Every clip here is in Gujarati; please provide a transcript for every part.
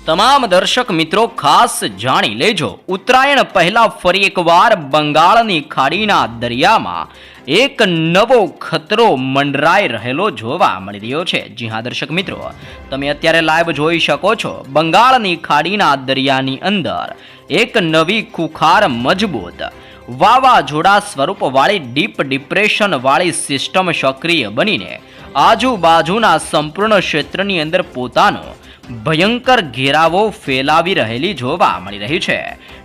તમામ દર્શક મિત્રો ખાસ જાણી લેજો, ઉત્તરાયણ પહેલા ફરી એકવાર બંગાળની ખાડીના દરિયામાં એક નવો ખતરો મંડરાઈ રહેલો જોવા મળી રહ્યો છે. જી હા દર્શક મિત્રો, તમે અત્યારે લાઈવ જોઈ શકો છો. બંગાળની ખાડીના દરિયાની અંદર એક નવી ખુખાર મજબૂત વાવાઝોડા સ્વરૂપવાળી ડીપ ડિપ્રેશનવાળી સિસ્ટમ સક્રિય બનીને આજુબાજુના સંપૂર્ણ ક્ષેત્રની અંદર પોતાનો ભયંકર ઘેરાવો ફેલાવી રહેલી જોવા મળી રહી છે.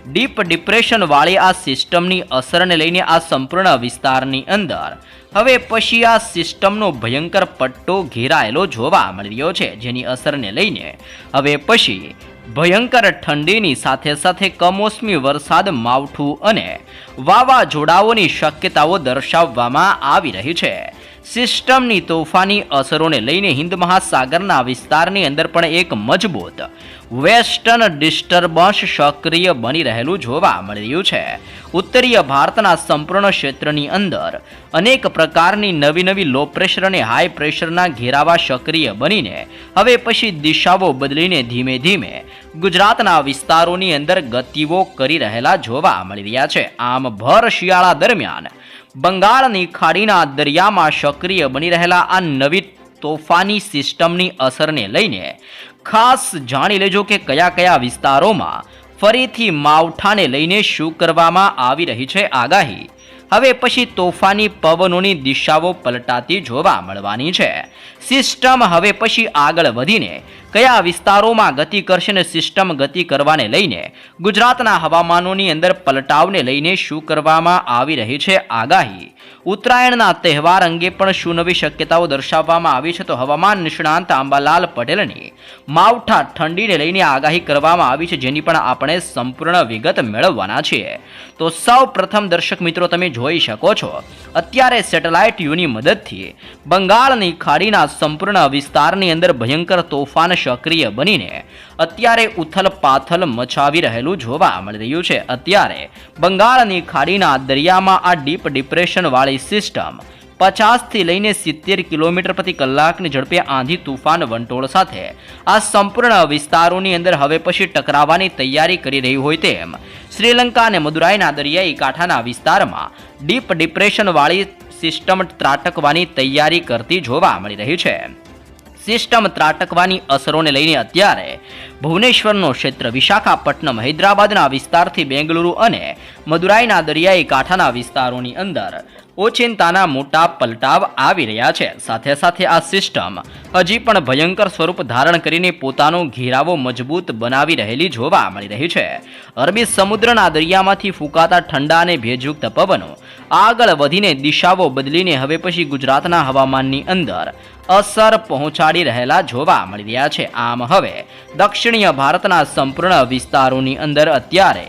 ડીપ ડિપ્રેશનવાળી આ સિસ્ટમની અસરને લઈને આ સંપૂર્ણ વિસ્તારની અંદર હવે પછી આ સિસ્ટમનો ભયંકર પટ્ટો ઘેરાયેલો જોવા મળી રહ્યો છે, જેની અસરને લઈને હવે પછી ભયંકર ઠંડીની સાથે સાથે કમોસમી વરસાદ, માવઠું અને વાવાઝોડાઓની શક્યતાઓ દર્શાવવામાં આવી રહી છે. સિસ્ટમની તોફાની અસરોને લઈને હિન્દ મહાસાગરના વિસ્તારની અંદર પણ એક મજબૂત વેસ્ટર્ન ડિસ્ટર્બન્સ સક્રિય બની રહેલું જોવા મળી રહ્યું છે. ઉત્તરીય ભારતના સંપૂર્ણ ક્ષેત્રની અંદર અનેક પ્રકારની નવી લો પ્રેશર અને હાઈ પ્રેશરના ઘેરાવા સક્રિય બનીને હવે પછી દિશાઓ બદલીને ધીમે ધીમે ગુજરાતના વિસ્તારોની અંદર ગતિઓ કરી રહેલા જોવા મળી રહ્યા છે. આમ ભર શિયાળા દરમિયાન બંગાળની ખાડીના દરિયામાં સક્રિય બની રહેલા આ નવી તોફાની સિસ્ટમની અસરને લઈને ખાસ જાણી લેજો કે કયા કયા વિસ્તારોમાં ફરીથી માવઠાને લઈને શું કરવામાં આવી રહી છે આગાહી. હવે પછી તોફાની પવનોની દિશાઓ પલટાતી જોવા મળવાની છે. સિસ્ટમ હવે પછી આગળ વધીને કયા વિસ્તારોમાં ગતિ કરશે ને સિસ્ટમ ગતિ કરવાને લઈને ગુજરાતના હવામાનોની અંદર પલટાવને લઈને શું કરવામાં આવી રહી છે આગાહી. ઉત્તરાયણના તહેવાર અંગે પણ શું નવી શક્યતાઓ દર્શાવવામાં આવી છે, તો હવામાન નિષ્ણાંત અંબાલાલ પટેલની માવઠા ઠંડીને લઈને આગાહી કરવામાં આવી છે, જેની પણ આપણે સંપૂર્ણ વિગત મેળવવાના છીએ. તો સૌ પ્રથમ દર્શક મિત્રો તમે જોઈ શકો છો, અત્યારે સેટેલાઇટ યુની મદદથી બંગાળની ખાડીના સંપૂર્ણ વિસ્તારની અંદર ભયંકર તોફાન સક્રિય બનીને અત્યારે ઉથલ પાથલ મચાવી રહેલું જોવા મળી રહ્યું છે. અત્યારે બંગાળની ખાડીના દરિયામાં આ ડીપ ડિપ્રેશનવાળી સિસ્ટમ 50 થી લઈને 70 કિલોમીટર પ્રતિ કલાકની ઝડપે આંધી તુફાન વંટોળ સાથે આ સંપૂર્ણ વિસ્તારોની અંદર હવે પછી ટકરાવવાની તૈયારી કરી રહી હોય તેમ શ્રીલંકા અને મદુરાઈના દરિયાઈ કાંઠાના વિસ્તારમાં ડીપ ડિપ્રેશનવાળી સિસ્ટમ ત્રાટકવાની તૈયારી કરતી જોવા મળી રહી છે. સિસ્ટમ ત્રાટકવાની અસરોને લઈને અત્યારે ભુવનેશ્વરનો ક્ષેત્ર, વિશાખાપટ્ટનમ, હૈદરાબાદના વિસ્તારથી બેંગલુરુ અને મદુરાઈના દરિયાઈ કાંઠાના વિસ્તારોની અંદર ઓચિંતાના મોટા પલટાવ આવી રહ્યા છે. સાથે સાથે આ સિસ્ટમ હજી પણ ભયંકર સ્વરૂપ ધારણ કરીને પોતાનો ઘેરાવો મજબૂત બનાવી રહેલી જોવા મળી રહી છે. અરબી સમુદ્રના દરિયામાંથી ફૂંકાતા ઠંડા અને ભેજયુક્ત પવનો આગળ વધીને દિશાઓ બદલીને હવે પછી ગુજરાતના હવામાનની અંદર અસર પહોંચાડી રહેલા જોવા મળી રહ્યા છે. આમ હવે દક્ષિણીય ભારતના સંપૂર્ણ વિસ્તારોની અંદર અત્યારે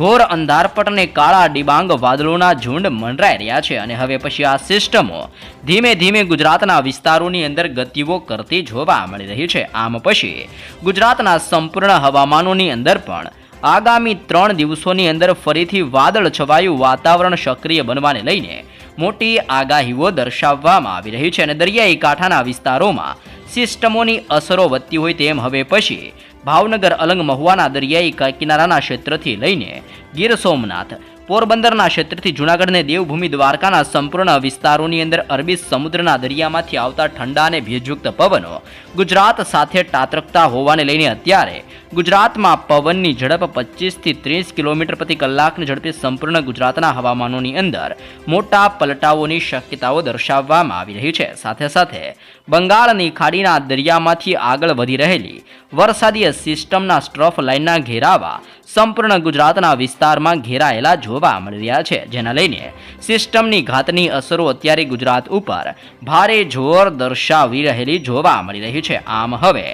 ઘોર અંધારપટ અને કાળા ડિબાંગ વાદળોના ઝુંડ મંડરાઈ રહ્યા છે અને હવે પછી આ સિસ્ટમો ધીમે ધીમે ગુજરાતના વિસ્તારોની અંદર ગતિઓ કરતી જોવા મળી રહી છે. આમ પછી ગુજરાતના સંપૂર્ણ હવામાનોની અંદર પણ આગામી 3 દિવસોની અંદર ફરીથી વાદળ છવાયું વાતાવરણ સક્રિય બનવાને લઈને મોટી આગાહીઓ દર્શાવવામાં આવી રહી છે અને દરિયાઈ કાંઠાના વિસ્તારોમાં સિસ્ટમોની અસરો વધતી હોય તેમ હવે પછી ભાવનગર, અલંગ, મહુવાના દરિયાઈ કિનારાના ક્ષેત્રથી લઈને ગીર સોમનાથ, પોરબંદરના ક્ષેત્રથી જૂનાગઢ અને દેવભૂમિ દ્વારકાના સંપૂર્ણ વિસ્તારોની અંદર અરબી સમુદ્રના દરિયામાંથી આવતા ઠંડા અને ભેજયુક્ત પવનો ગુજરાત સાથે ટાતરકતા હોવાને લઈને અત્યારે ગુજરાતમાં પવનની ઝડપ 25 થી 30 કિલોમીટર પ્રતિ કલાકની ઝડપે સંપૂર્ણ ગુજરાતના હવામાનોની અંદર મોટા પલટાઓની શક્યતાઓ દર્શાવવામાં આવી રહી છે. સાથે સાથે બંગાળની ખાડીના દરિયામાંથી આગળ વધી રહેલી વરસાદીય સિસ્ટમના સ્ટ્રોફ લાઇનના ઘેરાવા સંપૂર્ણ ગુજરાતના વિસ્તારમાં ઘેરાયેલા જોવા મળી રહ્યા છે, જેના લઈને સિસ્ટમની ઘાતની અસરો અત્યારે ગુજરાત ઉપર ભારે જોર દર્શાવી રહેલી જોવા મળી રહી છે. આમ હવે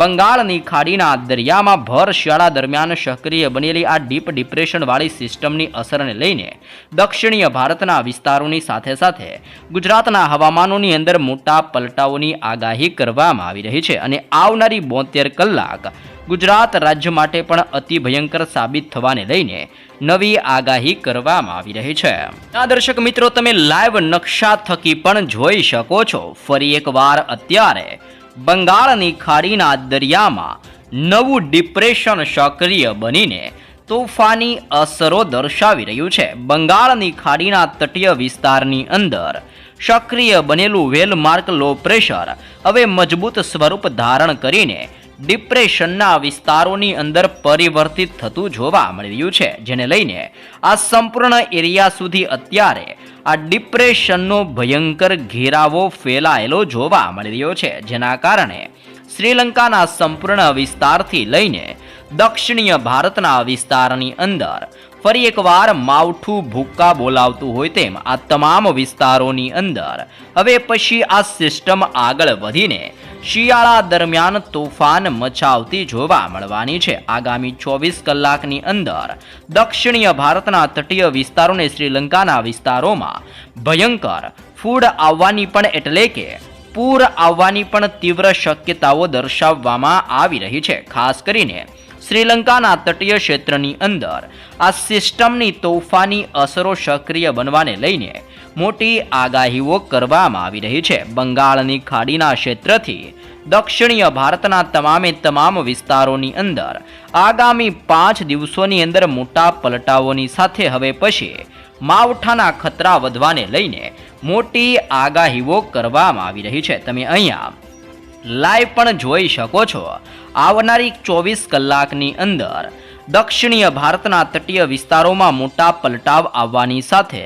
બંગાળની ખાડીના દરિયામાં ભર શિયાળા દરમિયાન સક્રિય બનેલી આ ડીપ ડિપ્રેશનવાળી સિસ્ટમની અસરને લઈને દક્ષિણીય ભારતના વિસ્તારોની સાથે સાથે ગુજરાતના હવામાનોની અંદર મોટા પલટાઓની આગાહી કરવામાં આવી રહી છે અને આવનારી 72 કલાક ગુજરાત રાજ્ય માટે પણ અતિ ભયંકર સાબિત થવાને લઈને નવી આગાહી કરવામાં આવી રહી છે. આ દર્શક મિત્રો તમે લાઈવ નકશા થકી પણ જોઈ શકો છો. ફરી એકવાર અત્યારે બંગાળની ખાડીના દરિયામાં નવું ડિપ્રેશન સક્રિય બનીને તોફાની અસરો દર્શાવી રહ્યું છે. બંગાળની ખાડીના તટીય વિસ્તારની અંદર સક્રિય બનેલું વેલમાર્ક લો પ્રેશર હવે મજબૂત સ્વરૂપ ધારણ કરીને ડિપ્રેશનના વિસ્તારોની અંદર પરિવર્તિત થતું જોવા મળી રહ્યું છે, જેને લઈને આ સંપૂર્ણ એરિયા સુધી અત્યારે આ ડિપ્રેશનનો ભયંકર ઘેરાવો ફેલાયેલો જોવા મળી રહ્યો છે, જેના કારણે શ્રીલંકાના સંપૂર્ણ વિસ્તારથી લઈને દક્ષિણીય ભારતના વિસ્તારની અંદર ફરી એકવાર માવઠું ભૂક્કા બોલાવતું હોય તેમ આ તમામ વિસ્તારોની અંદર હવે પછી આ સિસ્ટમ આગળ વધીને શિયાળા દરમિયાન તોફાન મચાવતી જોવા મળવાની છે. આગામી 24 કલાકની અંદર દક્ષિણીય ભારતના તટીય વિસ્તારોને શ્રીલંકાના વિસ્તારોમાં ભયંકર ફૂડ આવવાની પણ એટલે કે પૂર આવવાની પણ તીવ્ર શક્યતાઓ દર્શાવવામાં આવી રહી છે. ખાસ કરીને શ્રીલંકાના તટીય ક્ષેત્રની અંદર આ સિસ્ટમની તોફાની અસરો સક્રિય બનવાને લઈને મોટી આગાહીઓ કરવામાં આવી રહી છે. બંગાળની ખાડીના ક્ષેત્રથી દક્ષિણીય ભારતના તમામ વિસ્તારોની અંદર આગામી 5 દિવસોની અંદર મોટા પલટાઓની સાથે હવે પછી માવઠાના ખતરા વધવાને લઈને મોટી આગાહીઓ કરવામાં આવી રહી છે. તમે અહીંયા લાઈવ પણ જોઈ શકો છો. આવનારી 24 કલાકની અંદર દક્ષિણીય ભારતના તટીય વિસ્તારોમાં મોટા પલટાવ આવવાની સાથે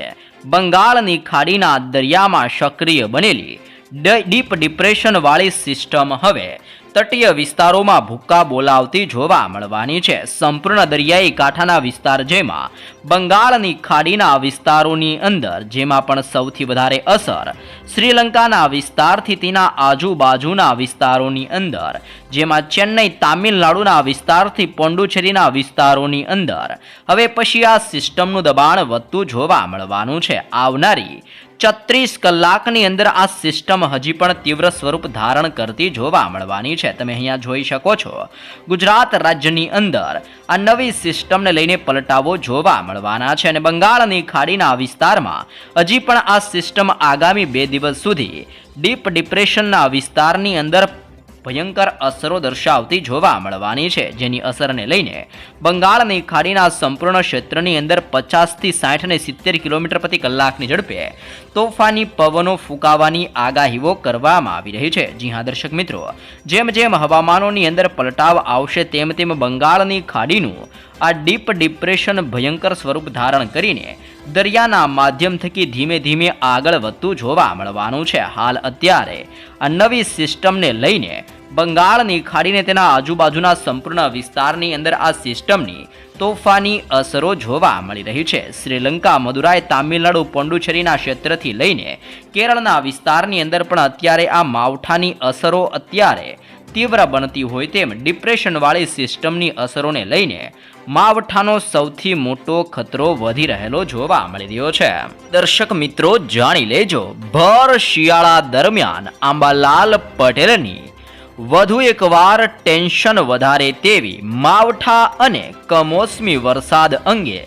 બંગાળની ખાડીના દરિયામાં સક્રિય બનેલી ડીપ ડિપ્રેશનવાળી સિસ્ટમ હવે તટીય વિસ્તારોમાં ભૂક્કા બોલાવતી જોવા મળવાની છે. સંપૂર્ણ દરિયાઈ કાંઠાના વિસ્તાર જેમાં બંગાળની ખાડીના વિસ્તારોની અંદર જેમાં પણ સૌથી વધારે અસર શ્રીલંકાના વિસ્તારથી તેના આજુબાજુના વિસ્તારોની અંદર જેમાં ચેન્નઈ તામિલનાડુના વિસ્તારથી પોંડુચેરીના વિસ્તારોની અંદર હવે પછી આ સિસ્ટમનું દબાણ વધતું જોવા મળવાનું છે. આવનારી 36 કલાકની અંદર આ સિસ્ટમ હજી પણ તીવ્ર સ્વરૂપ ધારણ કરતી જોવા મળવાની છે. તમે અહીંયા જોઈ શકો છો ગુજરાત રાજ્યની અંદર આ નવી સિસ્ટમને લઈને પલટાવો જોવા મળવાના છે અને બંગાળની ખાડીના વિસ્તારમાં હજી પણ આ સિસ્ટમ આગામી 2 દિવસ સુધી ડીપ ડિપ્રેશનના વિસ્તારની અંદર ભયંકર અસરો દર્શાવતી જોવા મળવાની છે, જેની અસરને લઈને બંગાળની ખાડીના સંપૂર્ણ ક્ષેત્રની અંદર 50 થી 60 અને 70 કિલોમીટર પ્રતિ કલાકની ઝડપે તોફાની પવનો ફૂંકાવાની આગાહીઓ કરવામાં આવી રહી છે. જી હા દર્શક મિત્રો, જેમ જેમ હવામાનોની અંદર પલટાવ આવશે તેમ તેમ બંગાળની ખાડીનું આ ડીપ ડિપ્રેશન ભયંકર સ્વરૂપ ધારણ કરીને દરિયાના માધ્યમ થકી ધીમે ધીમે આગળ વધતું જોવા મળવાનું છે. હાલ અત્યારે આ નવી સિસ્ટમને લઈને બંગાળની ખાડીને તેના આજુબાજુના સંપૂર્ણ વિસ્તારની અંદર આ સિસ્ટમની તોફાની અસરો જોવા મળી રહી છે. શ્રીલંકા, મદુરાઈ, તામિલનાડુ, પોંડુચેરીના ક્ષેત્રથી લઈને કેરળના વિસ્તારની અંદર પણ અત્યારે આ માવઠાની અસરો અત્યારે તીવ્ર બનતી હોય તેમ ડિપ્રેશનવાળી સિસ્ટમની અસરોને લઈને માવઠાનો સૌથી મોટો ખતરો વધી રહેલો જોવા મળી રહ્યો છે. દર્શક મિત્રો, જાણી લેજો ભર શિયાળા દરમિયાન આંબાલાલ પટેલની વધુ એકવાર ટેન્શન વધારે તેવી માવઠા અને કમોસમી વરસાદ અંગે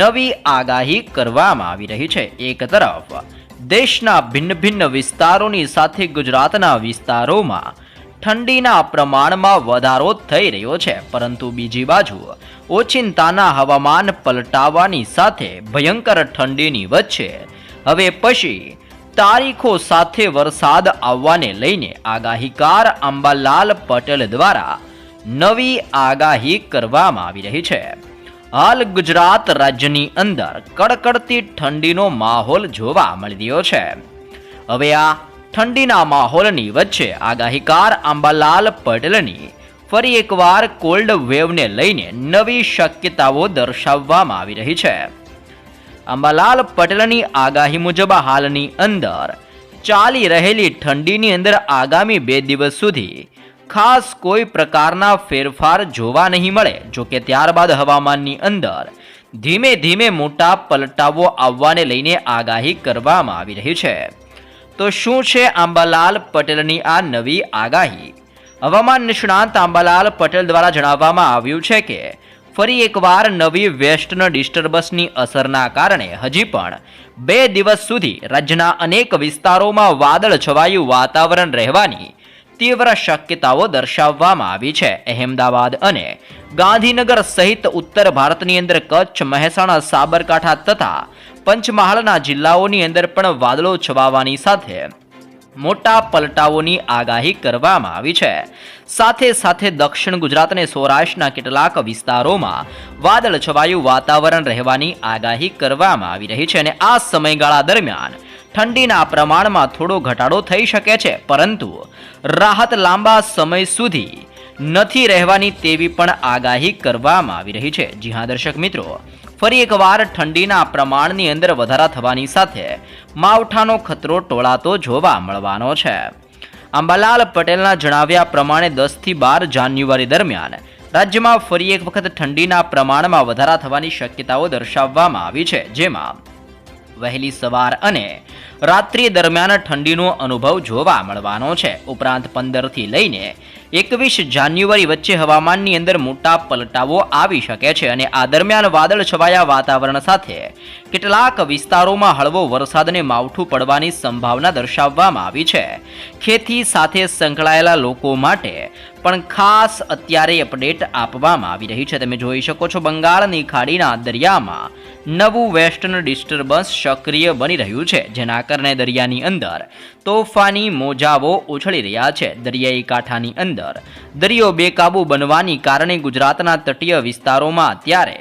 નવી આગાહી કરવામાં આવી રહી છે. એક તરફ દેશના ભિન્ન ભિન્ન વિસ્તારોની સાથે ગુજરાતના વિસ્તારોમાં ઠંડીના પ્રમાણમાં વધારો થઈ રહ્યો છે, પરંતુ બીજી બાજુ ઓચિંતાના હવામાન પલટાવાની સાથે ભયંકર ઠંડીની વચ્ચે હવે પછી તારીખો સાથે વરસાદ આવવાને લઈને આગાહીકાર અંબાલાલ પટેલ દ્વારા નવી આગાહી કરવામાં આવી રહી છે. હાલ ગુજરાત રાજ્યની અંદર કડકડતી ઠંડીનો માહોલ જોવા મળી રહ્યો છે. હવે આ ઠંડીના માહોલની વચ્ચે આગાહીકાર અંબાલાલ પટેલની ફરી એકવાર કોલ્ડ વેવને લઈને નવી શક્યતાઓ દર્શાવવામાં આવી રહી છે. અંબાલાલ પટેલની આગાહી મુજબ હાલની અંદર ચાલી રહેલી ઠંડીની અંદર આગામી 2 દિવસ સુધી ખાસ કોઈ પ્રકારના ફેરફાર જોવા નહીં મળે. જોકે ત્યારબાદ હવામાનની અંદર ધીમે ધીમે મોટા પલટાવો આવવાને લઈને આગાહી કરવામાં આવી રહી છે. તો શું છે અંબાલાલ પટેલની આ નવી આગાહી? હવામાન નિષ્ણાંત અંબાલાલ પટેલ દ્વારા જણાવવામાં આવ્યું છે કે ફરી એકવાર નવી વેસ્ટર્ન ડિસ્ટર્બન્સની અસરના કારણે હજી પણ 2 દિવસ સુધી રાજ્યના અનેક વિસ્તારોમાં વાદળ છવાયું વાતાવરણ રહેવાની તીવ્ર શક્યતાઓ દર્શાવવામાં આવી છે. અહેમદાબાદ અને ગાંધીનગર સહિત ઉત્તર ભારતની અંદર કચ્છ, મહેસાણા, સાબરકાંઠા તથા પંચમહાલના જિલ્લાઓની અંદર પણ વાદળો છવાવાની સાથે મોટા પલટાઓની આગાહી કરવામાં આવી છે. સાથે સાથે દક્ષિણ ગુજરાત અને સૌરાષ્ટ્રના કેટલાક વિસ્તારોમાં વાદળ છવાયું વાતાવરણ રહેવાની આગાહી કરવામાં આવી રહી છે અને આ સમયગાળા દરમિયાન ઠંડીના પ્રમાણમાં થોડો ઘટાડો થઈ શકે છે, પરંતુ રાહત લાંબા સમય સુધી નથી રહેવાની તેવી પણ આગાહી કરવામાં આવી રહી છે. જી હા દર્શક મિત્રો, ફરી એકવાર ઠંડીના પ્રમાણની અંદર વધારા થવાની સાથે માવઠાનો ખતરો ટોળાતો જોવા મળવાનો છે. અંબાલાલ પટેલના જણાવ્યા પ્રમાણે 10 થી 12 જાન્યુઆરી દરમિયાન રાજ્યમાં ફરી એક વખત ઠંડીના પ્રમાણમાં વધારા થવાની શક્યતાઓ દર્શાવવામાં આવી છે, જેમાં વહેલી સવાર અને રાત્રિ દરમિયાન ઠંડીનો અનુભવ જોવા મળવાનો છે. ઉપરાંત 15 થી લઈને 21 જાન્યુઆરી વચ્ચે હવામાનની અંદર મોટા પલટાઓ આવી શકે છે અને આ દરમિયાન વાદળ છવાયા વાતાવરણ સાથે કેટલાક વિસ્તારોમાં હળવો વરસાદ અને માવઠું પડવાની સંભાવના દર્શાવવામાં આવી છે. ખેતી સાથે સંકળાયેલા લોકો માટે પણ ખાસ અત્યારે અપડેટ આપવામાં આવી રહી છે. તમે જોઈ શકો છો, બંગાળની ખાડીના દરિયામાં નવું વેસ્ટર્ન ડિસ્ટર્બન્સ સક્રિય બની રહ્યું છે, જેના કારણે દરિયાની અંદર તોફાની મોજાઓ ઉછળી રહ્યા છે. દરિયાઈ કાંઠાની અંદર દરિયો બેકાબુ બનવાની કારણે ગુજરાતના તટીય વિસ્તારોમાં અત્યારે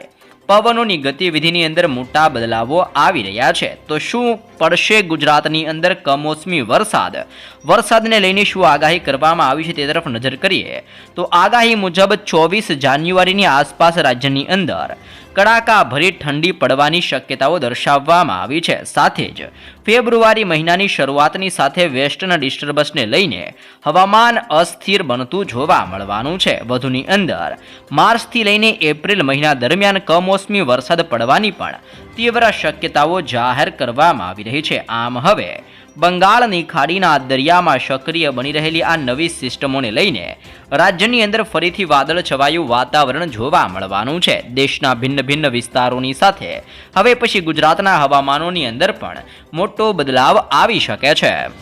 પવનોની ગતિવિધિની અંદર મોટા બદલાવો આવી રહ્યા છે. તો શું પડશે ગુજરાતની અંદર કમોસમી વરસાદને લઈને શું આગાહી કરવામાં આવી છે તે તરફ નજર કરીએ તો આગાહી મુજબ 24 જાન્યુઆરીની આસપાસ રાજ્યની અંદર કડાકા ભરી ઠંડી પડવાની શક્યતાઓ દર્શાવવામાં આવી છે. સાથે જ ફેબ્રુઆરી મહિનાની શરૂઆતની સાથે વેસ્ટર્ન ડિસ્ટર્બન્સને લઈને હવામાન અસ્થિર બનતું જોવા મળવાનું છે. વધુની અંદર માર્ચથી લઈને એપ્રિલ મહિના દરમિયાન કમોસમી વરસાદ પડવાની પણ તીવ્ર શક્યતાઓ જાહેર કરવામાં આવી રહી છે. આમ હવે બંગાળની ખાડીના દરિયામાં સક્રિય બની રહેલી આ નવી સિસ્ટમોને લઈને રાજ્યની અંદર ફરીથી વાદળ છવાયું વાતાવરણ જોવા મળવાનું છે. દેશના ભિન્ન વિસ્તારોની સાથે હવે પછી ગુજરાતના હવામાનોની અંદર પણ મોટો બદલાવ આવી શકે છે.